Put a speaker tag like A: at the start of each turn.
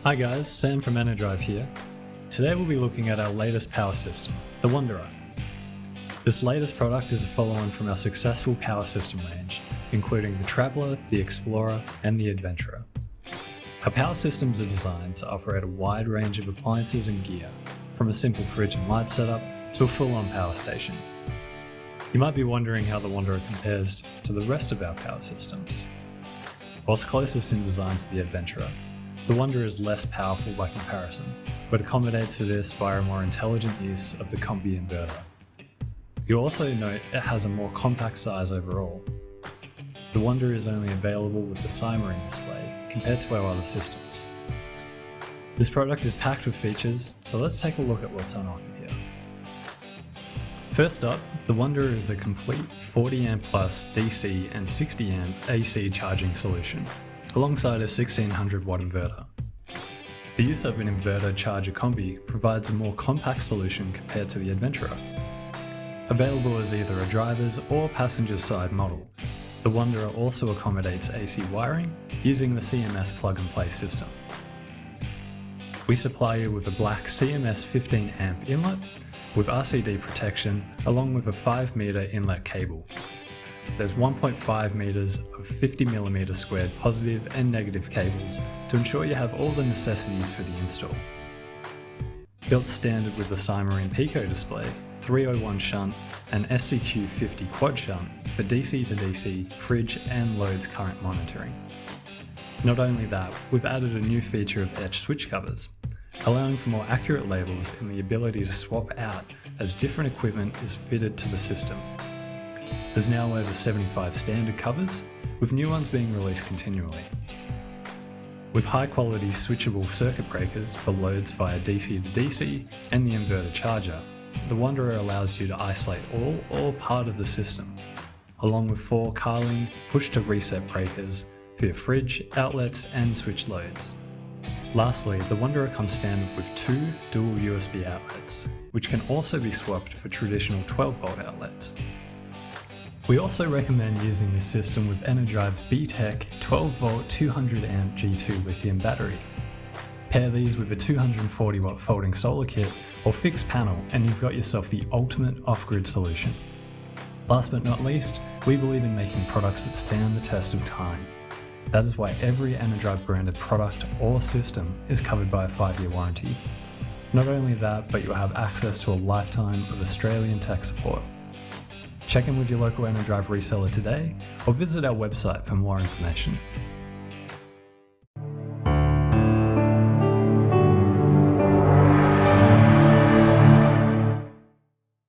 A: Hi guys, Sam from Enerdrive here. Today we'll be looking at our latest power system, the Wanderer. This latest product is a follow-on from our successful power system range, including the Traveller, the Explorer, and the Adventurer. Our power systems are designed to operate a wide range of appliances and gear, from a simple fridge and light setup to a full-on power station. You might be wondering how the Wanderer compares to the rest of our power systems. Whilst closest in design to the Adventurer, the Wanderer is less powerful by comparison, but accommodates for this via a more intelligent use of the Combi inverter. You'll also note it has a more compact size overall. The Wanderer is only available with the SIMARINE display compared to our other systems. This product is packed with features, so let's take a look at what's on offer here. First up, the Wanderer is a complete 40 amp plus DC and 60 amp AC charging solution, alongside a 1600 watt inverter. The use of an inverter charger combi provides a more compact solution compared to the Adventurer. Available as either a driver's or passenger side model, the Wanderer also accommodates AC wiring using the CMS plug-and-play system. We supply you with a black CMS 15 amp inlet with RCD protection along with a 5 meter inlet cable. There's 1.5 meters of 50mm squared positive and negative cables to ensure you have all the necessities for the install. Built standard with the SIMARINE PICO display, 301 shunt and SCQ50 quad shunt for DC to DC, fridge and loads current monitoring. Not only that, we've added a new feature of etched switch covers, allowing for more accurate labels and the ability to swap out as different equipment is fitted to the system. There's now over 75 standard covers, with new ones being released continually. With high quality switchable circuit breakers for loads via DC to DC and the inverter charger, the Wanderer allows you to isolate all or part of the system, along with 4 Carling push to reset breakers for your fridge, outlets and switch loads. Lastly, the Wanderer comes standard with 2 dual USB outlets, which can also be swapped for traditional 12V outlets. We also recommend using this system with Enerdrives B-TEC 12V 200A G2 lithium battery. Pair these with a 240W folding solar kit or fixed panel and you've got yourself the ultimate off-grid solution. Last but not least, we believe in making products that stand the test of time. That is why every Enerdrive branded product or system is covered by a 5-year warranty. Not only that, but you'll have access to a lifetime of Australian tech support. Check in with your local Enerdrive reseller today or visit our website for more information.